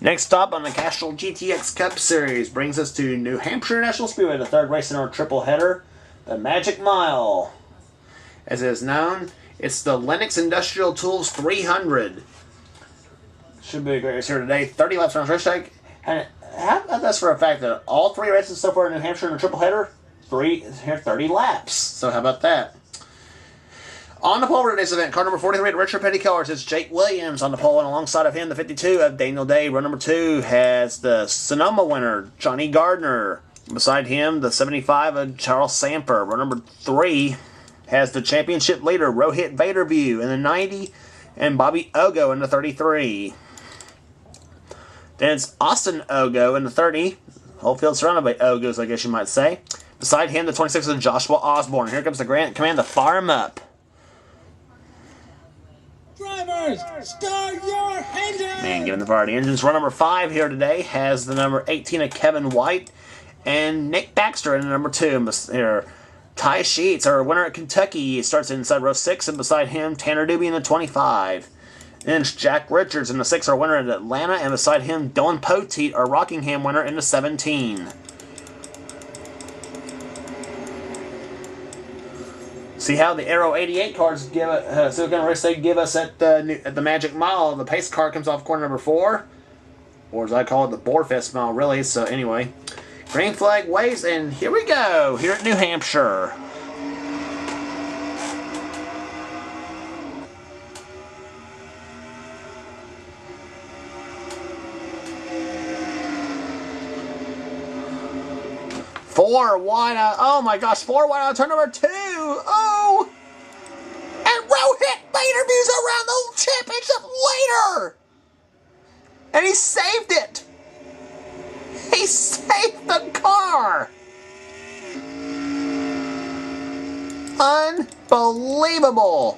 Next stop on the Castrol GTX Cup Series brings us to New Hampshire National Speedway, the third race in our triple header, the Magic Mile. As it is known, it's the Lenox Industrial Tools 300. Should be a great race here today. 30 laps around racetrack. And how about this for a fact that all three races so far in New Hampshire in the triple header, 30 laps. So how about that? On the pole for today's event, car number 43 at Richard Petty Colors is Jake Williams on the pole, and alongside of him, the 52 of Daniel Day. Row number 2 has the Sonoma winner, Johnny Gardner. Beside him, the 75 of Charles Samper. Row number 3 has the championship leader, Rohit Vaderview, in the 90, and Bobby Ogo in the 33. Then it's Austin Ogo in the 30. Whole field surrounded by Ogos, I guess you might say. Beside him, the 26 of Joshua Osborne. Here comes the Grant command to fire him up. Drivers, start your engines! Man, giving the fire the engines. Row number 5 here today has the number 18 of Kevin White and Nick Baxter in the number 2. Here, Ty Sheets, our winner at Kentucky, starts inside row 6, and beside him, Tanner Doobie in the 25. Then it's Jack Richards in the 6, our winner at Atlanta, and beside him, Dylan Poteet, our Rockingham winner in the 17. See how the Aero 88 cards give it. See what kind of race they give us at the Magic Mile. The pace car comes off corner number 4, or as I call it, the Boarfest Mile, really. So anyway, green flag waves, and here we go. Here at New Hampshire. Four wide out. Oh my gosh, 4 wide out. Turn number 2. Oh! And Rohit Vaderview's around the championship later! And he saved it! He saved the car! Unbelievable!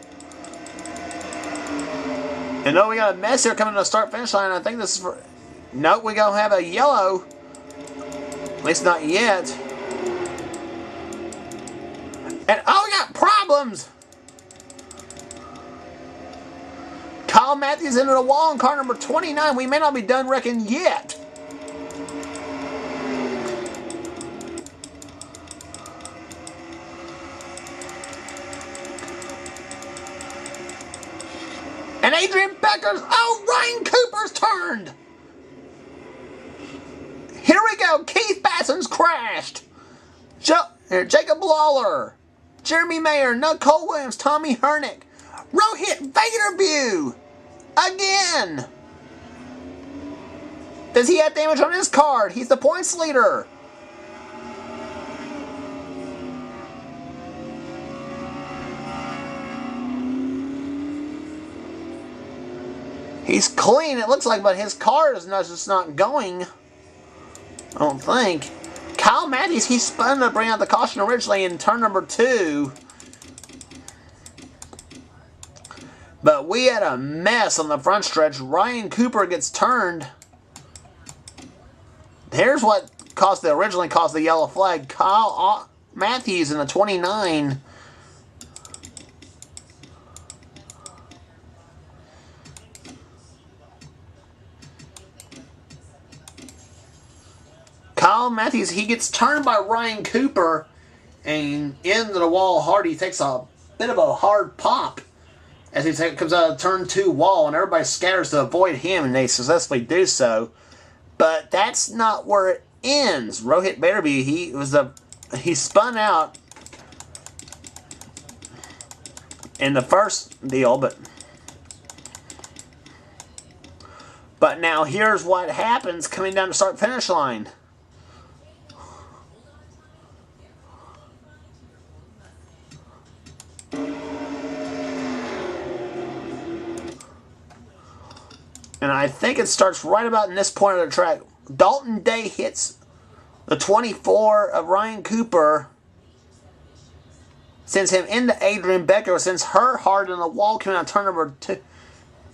And oh, we got a mess here coming to the start-finish line. I think this is for... Nope, we gonna have a yellow. At least not yet. And oh, we got problems! Kyle Matthews into the wall in car number 29. We may not be done wrecking yet. And Adrian Becker's... Oh, Ryan Cooper's turned! Here we go. Keith Basson's crashed. Jacob Lawler, Jeremy Mayer, Nicole Williams, Tommy Hernick, Rohit Vaderview again. Does he have damage on his card? He's the points leader. He's clean, it looks like, but his card is just not going. I don't think. Kyle Matthews, he spun to bring out the caution originally in turn number 2. But we had a mess on the front stretch. Ryan Cooper gets turned. Here's what originally caused the yellow flag. Kyle Matthews in the 29. Kyle Matthews, he gets turned by Ryan Cooper and into the wall hard. He takes a bit of a hard pop as he comes out of turn 2 wall, and everybody scatters to avoid him, and they successfully do so. But that's not where it ends. Rohit Vaderview, he spun out in the first deal, but now here's what happens coming down the start-finish line. And I think it starts right about in this point of the track. Dalton Day hits the 24 of Ryan Cooper. Sends him into Adrian Becker. Sends her hard in the wall coming out turn number 2.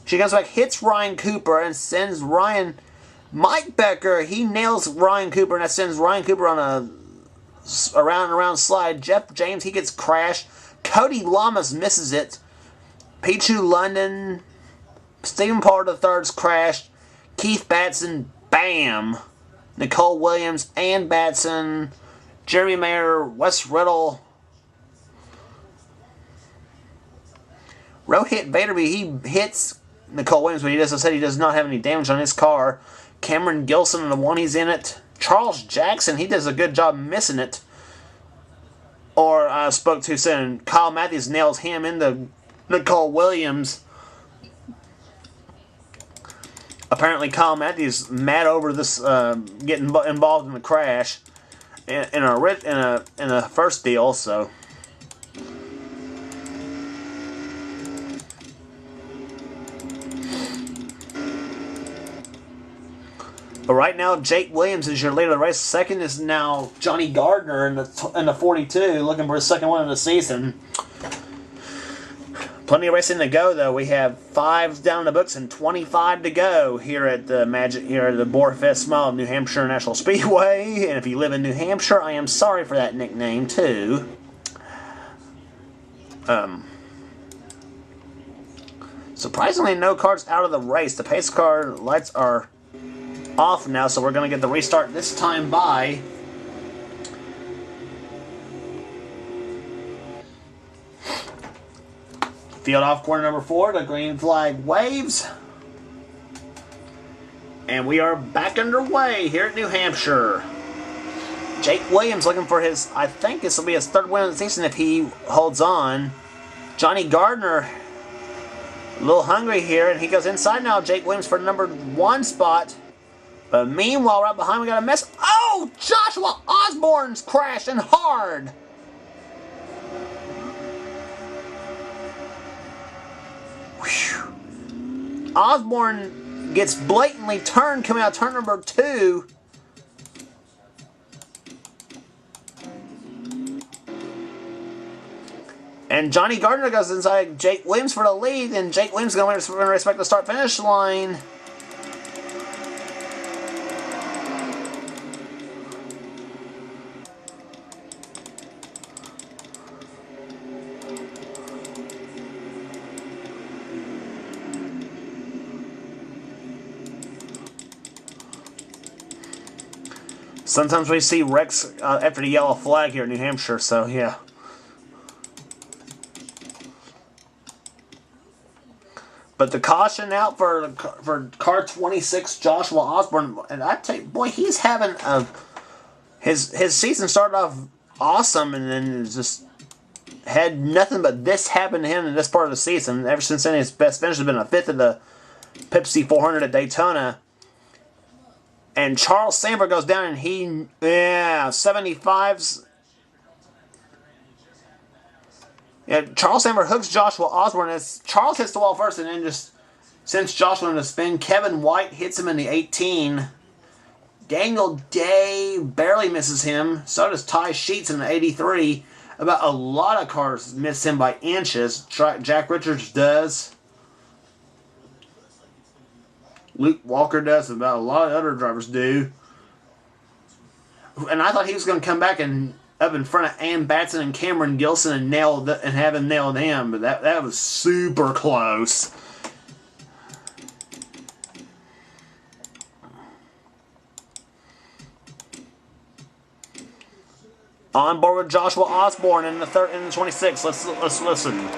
She comes back, hits Ryan Cooper, and sends Mike Becker. He nails Ryan Cooper, and that sends Ryan Cooper on a around slide. Jeff James, he gets crashed. Cody Lamas misses it. Pichu London... Stephen Pollard III's crashed. Keith Batson, Bam, Nicole Williams, Ann Batson, Jeremy Mayer, Wes Riddle, Rohit Vaderby. He hits Nicole Williams, but as I said, he does not have any damage on his car. Cameron Gilson, the one he's in it. Charles Jackson, he does a good job missing it. Or I spoke too soon. Kyle Matthews nails him into Nicole Williams. Apparently, Kyle Matthews mad over this getting involved in the crash in a first deal. So. But right now, Jake Williams is your leader of the race. Second is now Johnny Gardner in the 42, looking for his second win of the season. Plenty of racing to go, though. We have 5 down in the books and 25 to go here at the Boarfest Smile of New Hampshire National Speedway. And if you live in New Hampshire, I am sorry for that nickname too. Surprisingly, no cars out of the race. The pace car lights are off now, so we're going to get the restart this time by field off corner number 4. The green flag waves, and we are back underway here at New Hampshire. Jake Williams looking for his, I think this will be his 3rd win of the season if he holds on. Johnny Gardner a little hungry here, and he goes inside now. Jake Williams for the number 1 spot. But meanwhile, right behind, we got a mess. Oh! Joshua Osborne's crashing hard! Whew. Osborne gets blatantly turned coming out of turn number 2. And Johnny Gardner goes inside Jake Williams for the lead, and Jake Williams is going to respect the start-finish line. Sometimes we see wrecks after the yellow flag here in New Hampshire, so yeah. But the caution out for car 26, Joshua Osborne, and I tell you, boy, he's having his season started off awesome, and then just had nothing but this happen to him in this part of the season. Ever since then, his best finish has been a 5th of the Pepsi 400 at Daytona. And Charles Sandberg goes down, and he, 75s. Yeah, Charles Sandberg hooks Joshua Osborne as Charles hits the wall first, and then just sends Joshua into spin. Kevin White hits him in the 18. Daniel Day barely misses him. So does Ty Sheets in the 83. About a lot of cars miss him by inches. Jack Richards does. Luke Walker does, about a lot of other drivers do. And I thought he was going to come back and up in front of Ann Batson and Cameron Gilson and have him nailed him, but that was super close. On board with Joshua Osborne in the 26. Let's listen.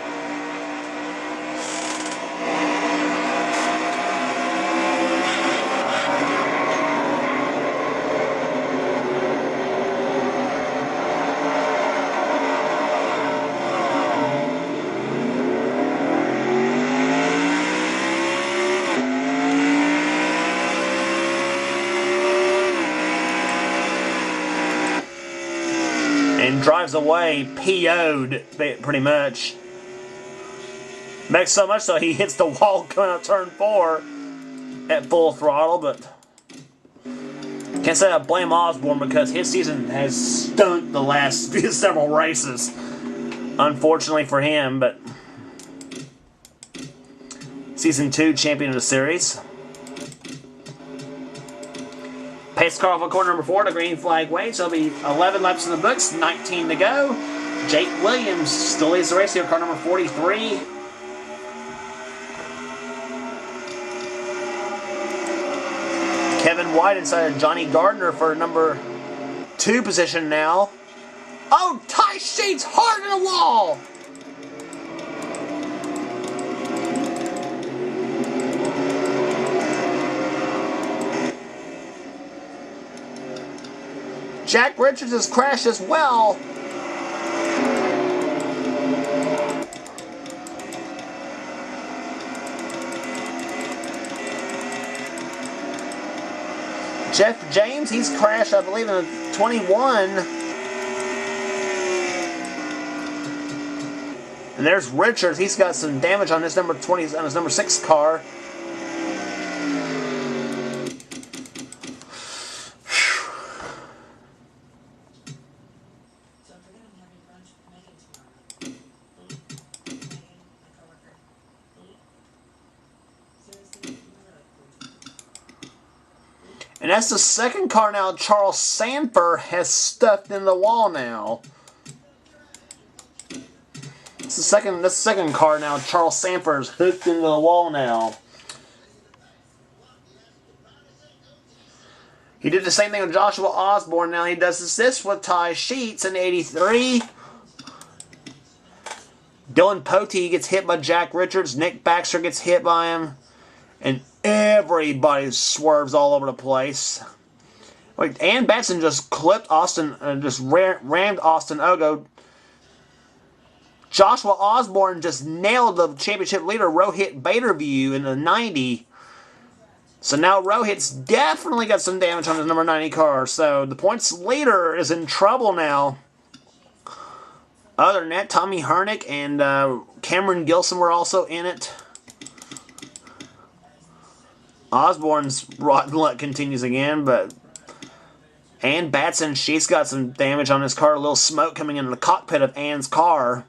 And drives away, PO'd, pretty much. Makes so much so he hits the wall coming out turn 4 at full throttle, but can't say I blame Osborne because his season has stunk the last several races. Unfortunately for him, but Season 2 champion of the series. Pace car off of corner number 4, the green flag waits. There'll be 11 laps in the books, 19 to go. Jake Williams still leads the race here, car number 43. White inside of Johnny Gardner for number 2 position now. Oh, Ty Sheets hard in the wall! Jack Richards has crashed as well. Jeff James, he's crashed, I believe, in the 21. And there's Richards. He's got some damage on his number 20, on his number 6 car. And that's the second car now Charles Sanford has stuffed in the wall now. It's the second car now Charles Sanford's hooked into the wall now. He did the same thing with Joshua Osborne. Now he does this with Ty Sheets in 83. Dylan Pote gets hit by Jack Richards. Nick Baxter gets hit by him. And everybody swerves all over the place. Like, Ann Batson just clipped Austin, just rammed Austin Ogo. Joshua Osborne just nailed the championship leader, Rohit Baderview, in the 90. So now Rohit's definitely got some damage on his number 90 car. So the points leader is in trouble now. Other than that, Tommy Hernick and Cameron Gilson were also in it. Osborne's rotten luck continues again, but Ann Batson, she's got some damage on his car. A little smoke coming into the cockpit of Ann's car.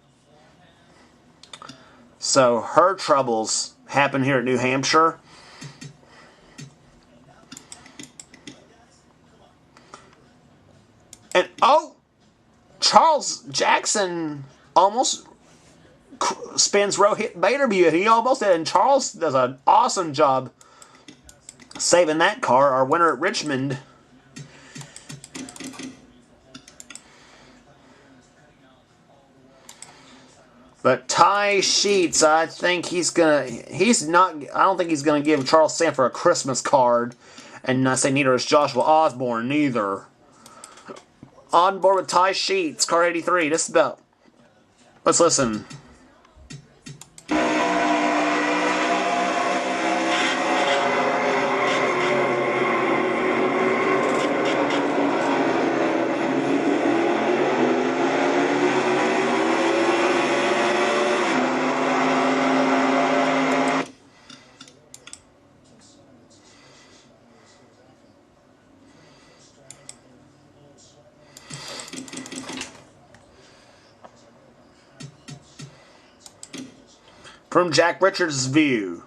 So her troubles happen here at New Hampshire. And, oh, Charles Jackson almost spins Rohit Baderview. He almost did, and Charles does an awesome job saving that car, our winner at Richmond. But Ty Sheets, I think I don't think he's gonna give Charles Sanford a Christmas card. And I say neither is Joshua Osborne, neither. On board with Ty Sheets, car 83, just about. Let's listen. From Jack Richards' view.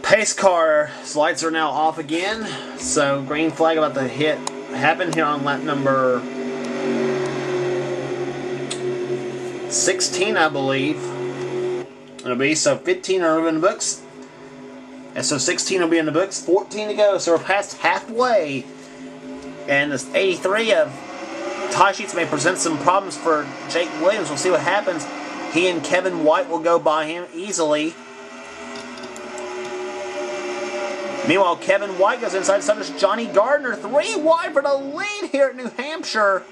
Pace car's lights are now off again, so green flag about the hit happened here on lap number 16, I believe. It'll be, so 15 are in the books, and so 16 will be in the books, 14 to go, so we're past halfway, and this 83 of Ty Sheets may present some problems for Jake Williams. We'll see what happens. He and Kevin White will go by him easily. Meanwhile, Kevin White goes inside, so does Johnny Gardner. 3 wide for the lead here at New Hampshire.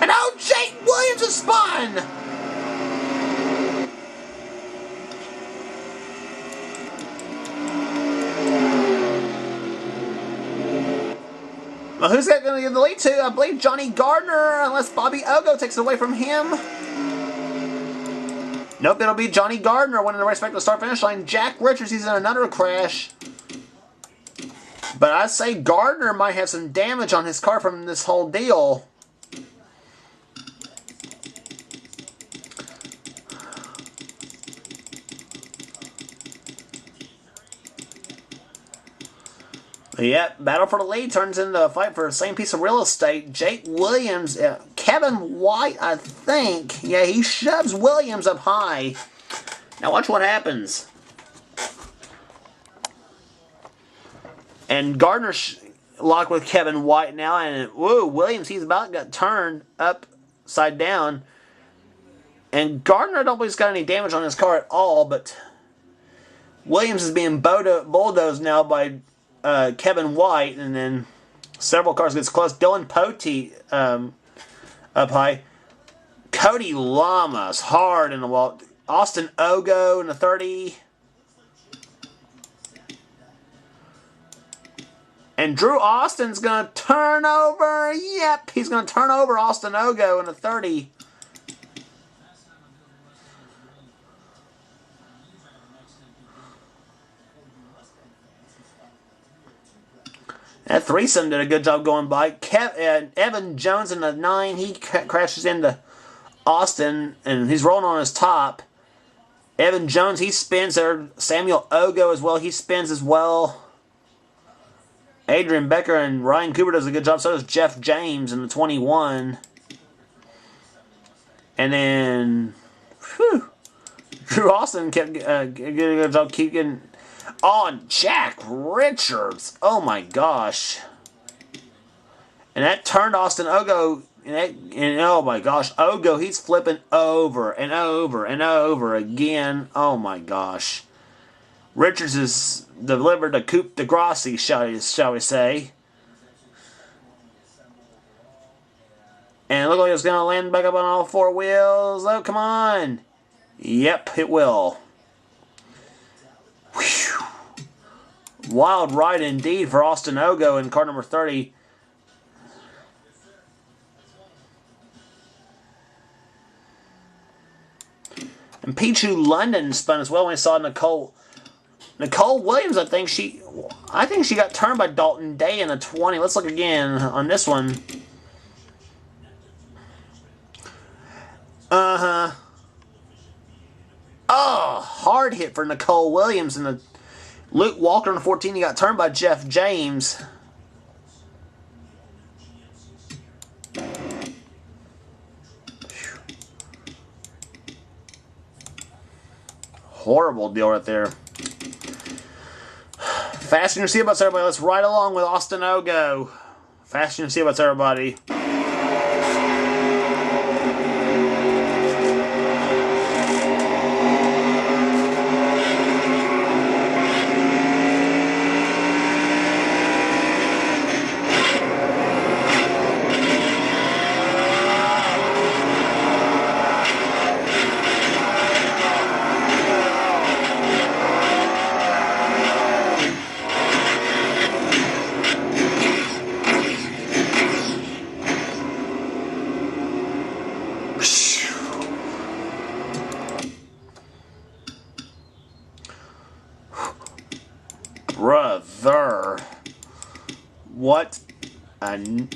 And oh, Jake Williams is spun! Who's that going to give the lead to? I believe Johnny Gardner, unless Bobby Ogo takes it away from him. Nope, it'll be Johnny Gardner winning the race back to the start-finish line. Jack Richards, he's in another crash. But I say Gardner might have some damage on his car from this whole deal. Yep, battle for the lead turns into a fight for the same piece of real estate. Jake Williams, Kevin White, I think. Yeah, he shoves Williams up high. Now watch what happens. And Gardner's locked with Kevin White now, and whoa, Williams, he's about got turned upside down. And Gardner, I don't believe he's got any damage on his car at all, but Williams is being bulldozed now by Kevin White, and then several cars gets close. Dylan Potey up high. Cody Lamas hard in the wall. Austin Ogo in the 30. And Drew Austin's going to turn over. Yep, he's going to turn over Austin Ogo in the 30. That threesome did a good job going by. Evan Jones in the 9, he crashes into Austin, and he's rolling on his top. Evan Jones, he spins there. Samuel Ogo as well, he spins as well. Adrian Becker and Ryan Cooper does a good job. So does Jeff James in the 21. And then, Drew Austin kept getting a good job, keep getting... Oh, Jack Richards. Oh, my gosh. And that turned Austin Ogo. And oh, my gosh. Ogo, he's flipping over and over and over again. Oh, my gosh. Richards has delivered a coup de grace, shall we say. And it looked like it's going to land back up on all four wheels. Oh, come on. Yep, it will. Whew. Wild ride indeed for Austin Ogo in car number 30. And Pichu London spun as well when we saw Nicole Williams. I think she got turned by Dalton Day in the 20. Let's look again on this one. Oh, hard hit for Nicole Williams in the Luke Walker in the 14, he got turned by Jeff James. Horrible deal right there. Fasten your seatbelts, everybody. Let's ride along with Austin Ogo. Fasten your seatbelts, everybody. Brother, what a...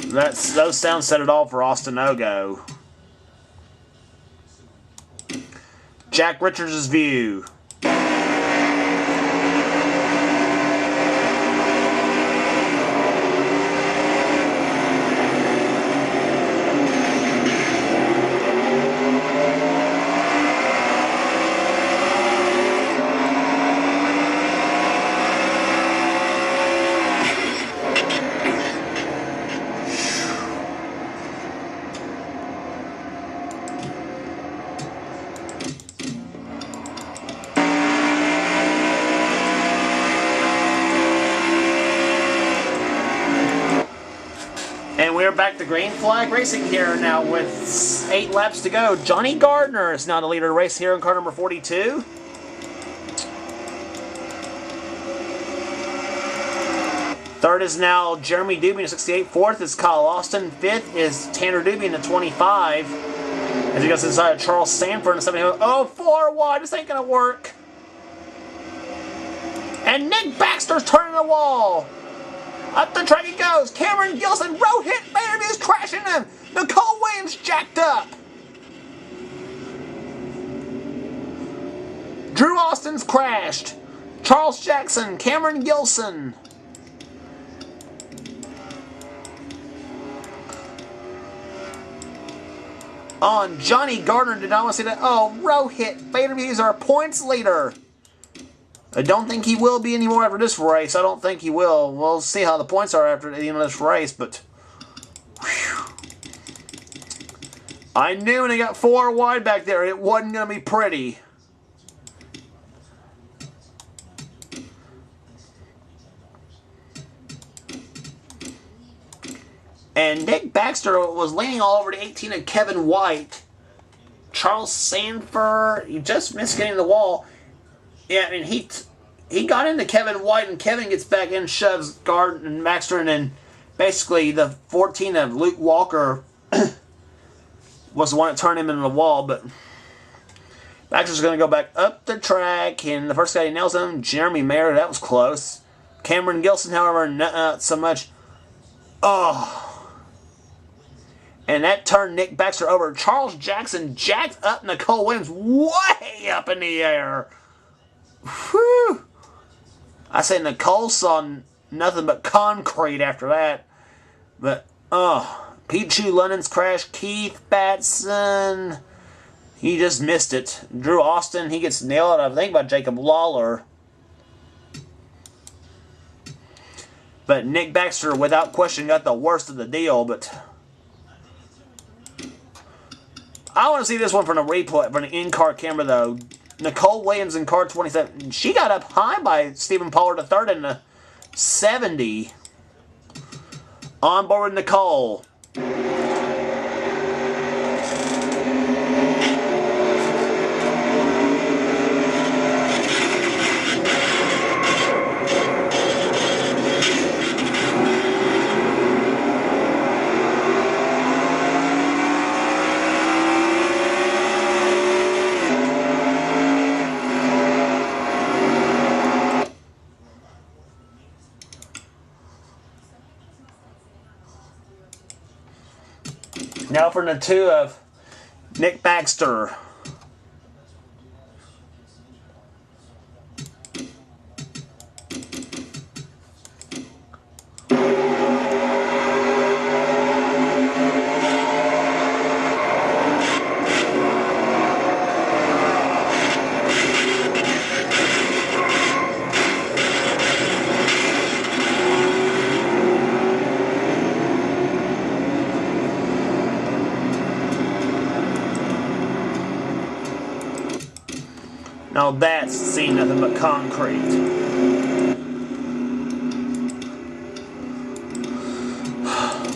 Those sounds said it all for Austin Ogo. Jack Richards' view. And we're back to green flag racing here now with 8 laps to go. Johnny Gardner is now the leader of the race here in car number 42. Third is now Jeremy Doobie in the 68. Fourth is Kyle Austin. Fifth is Tanner Doobie in the 25. As he goes inside Charles Sanford in the 70. Oh, 4 wide. This ain't going to work. And Nick Baxter's turning the wall. Up the track he goes. Cameron Gilson, Rohit Vandermeer's crashing him. Nicole Williams jacked up. Drew Austin's crashed. Charles Jackson, Cameron Gilson. On Johnny Gardner, did not want to see that. Oh, Rohit Vandermeer's our points leader. I don't think he will be anymore after this race. I don't think he will. We'll see how the points are after the end of this race, but whew. I knew when he got 4 wide back there, it wasn't going to be pretty. And Nick Baxter was leaning all over the 18 of Kevin White. Charles Sanford, he just missed getting the wall. Yeah, I mean, he got into Kevin White, and Kevin gets back in, shoves Gardner and Baxter, and then basically the 14 of Luke Walker was the one that turned him into the wall, but Baxter's going to go back up the track, and the first guy he nails him, Jeremy Mayer, that was close. Cameron Gilson, however, not so much. Oh. And that turned Nick Baxter over. Charles Jackson jacked up Nicole Williams way up in the air. Whew. I say Nicole saw nothing but concrete after that. But, Pichu London's crash. Keith Batson, he just missed it. Drew Austin, he gets nailed, I think, by Jacob Lawler. But Nick Baxter, without question, got the worst of the deal. But I want to see this one from the replay, from the in-car camera, though. Nicole Williams in car 27. She got up high by Stephen Pollard III in the 70. On board with Nicole. Now for the 2 of Nick Baxter. Now that's seen nothing but concrete.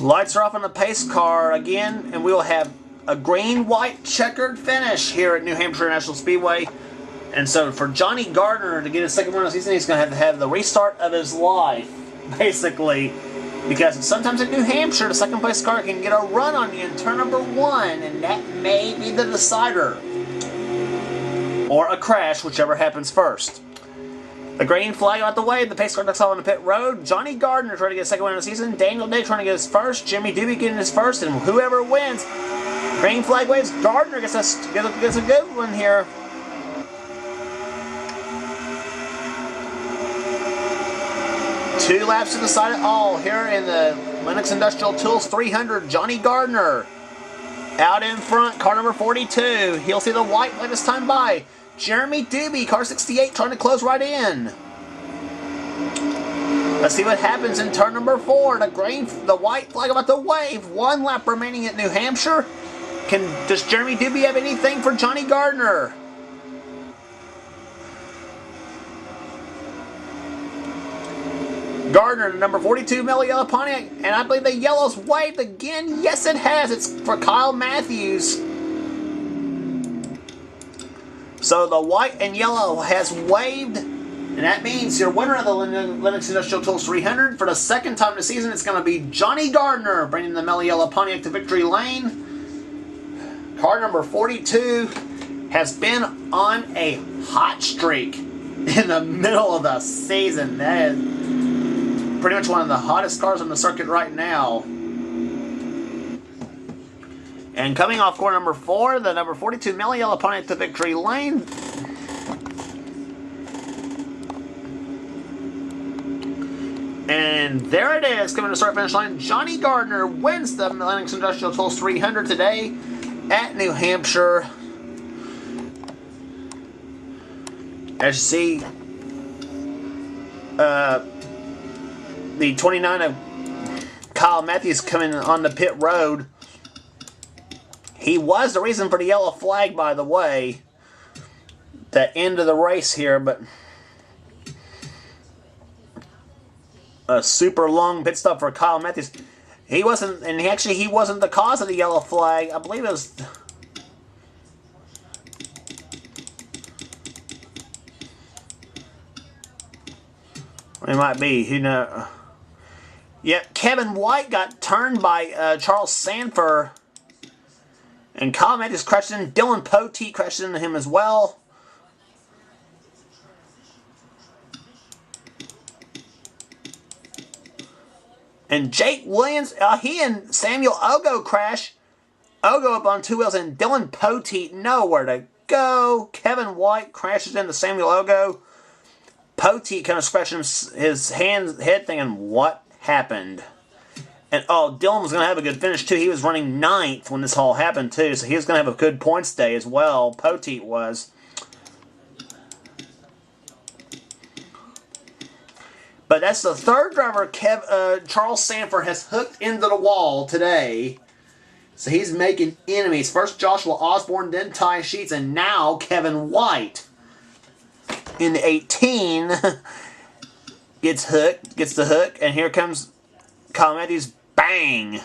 Lights are off on the pace car again, and we will have a green-white checkered finish here at New Hampshire National Speedway. And so for Johnny Gardner to get his second win of the season, he's going to have the restart of his life, basically. Because sometimes at New Hampshire, the second place car can get a run on you in turn number 1, and that may be the decider. Or a crash, whichever happens first. The green flag out the way, the pace car ducks off on the pit road. Johnny Gardner trying to get a second win of the season. Daniel Day trying to get his first. Jimmy Doobie getting his first, and whoever wins, green flag waves. Gardner gets a good one here. Two laps to the side of all here in the Lenox Industrial Tools 300. Johnny Gardner out in front, car number 42. He'll see the white flag this time by. Jeremy Doobie, car 68, trying to close right in. Let's see what happens in turn number 4. The white flag about to wave. 1 lap remaining at New Hampshire. Does Jeremy Doobie have anything for Johnny Gardner? Gardner, number 42, Mellow Yellow Pontiac, and I believe the yellow's waved again. Yes, it has. It's for Kyle Matthews. So the white and yellow has waved And that means your winner of the Lenox Industrial Tools 300 for the second time this season, it's going to be Johnny Gardner, bringing the Mellow Yellow Pontiac to victory lane. Car number 42 has been on a hot streak in the middle of the season. That is pretty much one of the hottest cars on the circuit right now. And coming off car number 4, the number 42 Mellow Yellow Pontiac to victory lane. And there it is, coming to start finish line. Johnny Gardner wins the Lenox Industrial Tools 300 today at New Hampshire. As you see, the 29 of Kyle Matthews coming on the pit road. He was the reason for the yellow flag, by the way. The end of the race here, but a super long pit stop for Kyle Matthews. He wasn't, and he wasn't the cause of the yellow flag. I believe it was. It might be, you know. Yeah, Kevin White got turned by Charles Sanford. And Kyle Matthews crashed in. Dylan Poteet crashed into him as well. And Jake Williams, he and Samuel Ogo crash. Ogo up on 2 wheels, and Dylan Poteet nowhere to go. Kevin White crashes into Samuel Ogo. Poteet kind of scratching his head thinking, what happened? And Dylan was going to have a good finish too. He was running 9th when this all happened too, so he was going to have a good points day as well. Poteet was. But that's the third driver Charles Sanford has hooked into the wall today. So he's making enemies. First Joshua Osborne, then Ty Sheets, and now Kevin White. In the 18, gets the hook, and here comes Kyle Matthews. Bang!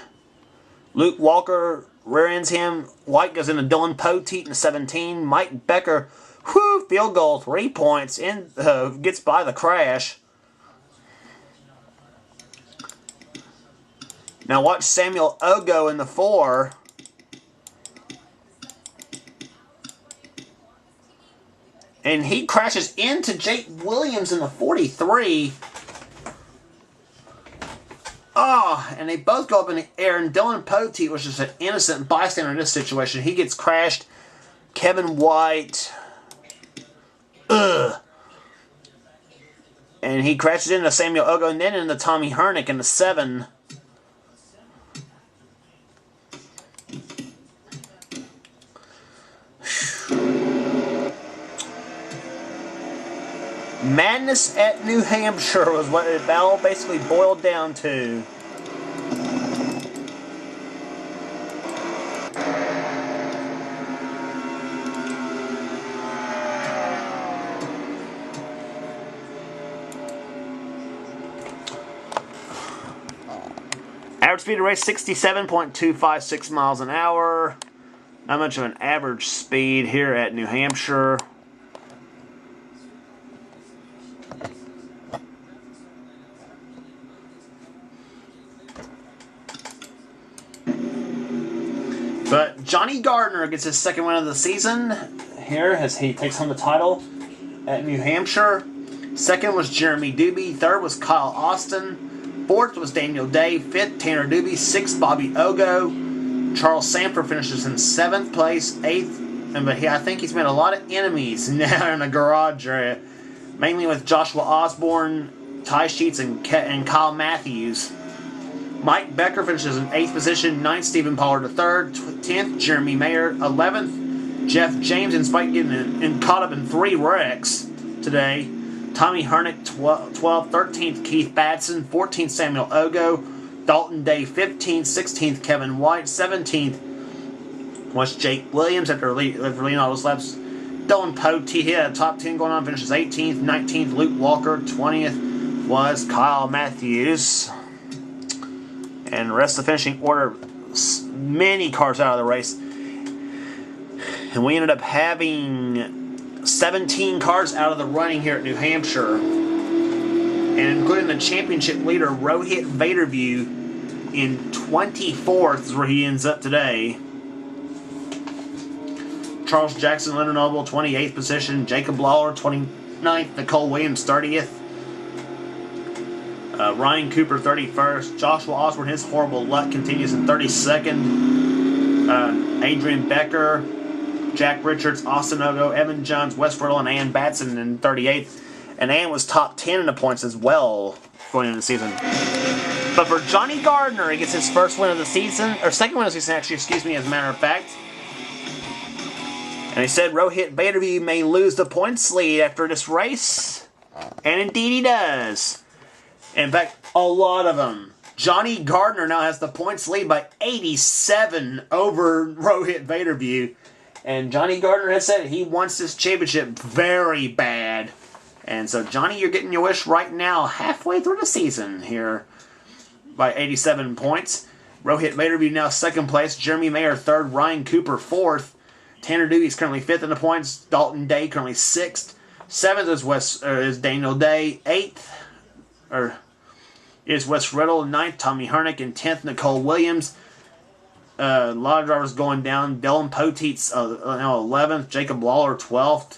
Luke Walker rear ends him. White goes into Dylan Poteet in the 17. Mike Becker, field goal, 3 points. Gets by the crash. Now watch Samuel Ogo in the 4. And he crashes into Jake Williams in the 43. And they both go up in the air. And Dylan Poteet was just an innocent bystander in this situation. He gets crashed. Kevin White. And he crashes into Samuel Ogo and then into Tommy Hernick in the 7. Madness at New Hampshire was what it all basically boiled down to. Average speed of race 67.256 miles an hour. Not much of an average speed here at New Hampshire. But Johnny Gardner gets his second win of the season here as he takes home the title at New Hampshire. Second was Jeremy Doobie. Third was Kyle Austin. Fourth was Daniel Day. Fifth, Tanner Doobie. Sixth, Bobby Ogo. Charles Sanford finishes in 7th place. Eighth, but I think he's made a lot of enemies now in the garage area, mainly with Joshua Osborne, Ty Sheets, and Kyle Matthews. Mike Becker finishes in 8th position. 9th, Stephen Pollard III. 10th, Jeremy Mayer. 11th, Jeff James, in spite of getting caught up in 3 wrecks today. Tommy Hernick, 12th. 13th, Keith Batson. 14th, Samuel Ogo. Dalton Day, 15th. 16th, Kevin White. 17th was Jake Williams after leading all those laps. Dylan Poteet, he had a top 10 going on, finishes 18th. 19th, Luke Walker. 20th was Kyle Matthews. And the rest of the finishing order, many cars out of the race. And we ended up having 17 cars out of the running here at New Hampshire, and including the championship leader Rohit Vaderview in 24th is where he ends up today. Charles Jackson, Leonard Noble, 28th position. Jacob Lawler, 29th. Nicole Williams, 30th. Ryan Cooper, 31st. Joshua Osborne, his horrible luck continues in 32nd. Adrian Becker, Jack Richards, Austin Ogo, Evan Johns, Wes Riddle, and Ann Batson in 38th. And Ann was top 10 in the points as well going into the season. But for Johnny Gardner, he gets his first win of the season, or second win of the season, actually, excuse me, as a matter of fact. And he said Rohit Vaderview may lose the points lead after this race. And indeed he does. In fact, a lot of them. Johnny Gardner now has the points lead by 87 over Rohit Vaderview. And Johnny Gardner has said he wants this championship very bad. And so, Johnny, you're getting your wish right now, halfway through the season here by 87 points. Rohit Vaderview now second place. Jeremy Mayer third. Ryan Cooper fourth. Tanner Doobie's currently 5th in the points. Dalton Day currently 6th. 7th is Daniel Day. 8th is Wes Riddle. 9th, Tommy Hernick. And 10th, Nicole Williams. A lot of drivers going down. Dylan Poteet's now 11th. Jacob Lawler 12th.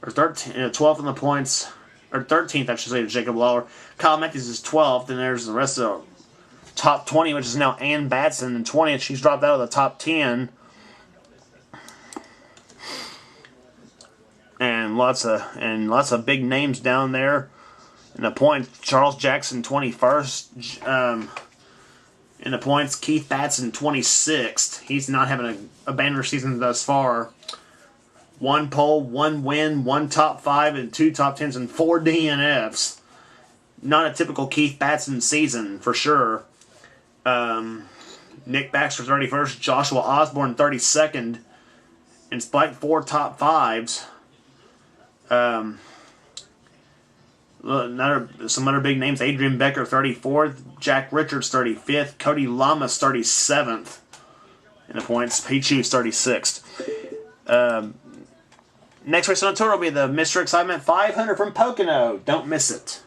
Or 12th in the points. Or 13th, I should say, to Jacob Lawler. Kyle Matthews is 12th. And there's the rest of the top 20, which is now Ann Batson in 20th. She's dropped out of the top 10. And lots of big names down there in the points. Charles Jackson 21st in the points. Keith Batson 26th. He's not having a banner season thus far. 1 pole, 1 win, 1 top 5, and 2 top 10s, and 4 DNFs. Not a typical Keith Batson season for sure. Nick Baxter 31st. Joshua Osborne 32nd. And spiked 4 top 5s. Some other big names. Adrian Becker, 34th. Jack Richards, 35th. Cody Lamas, 37th in the points. Pete Hughes, 36th. Next race on the tour will be the Mr. Excitement 500 from Pocono. Don't miss it.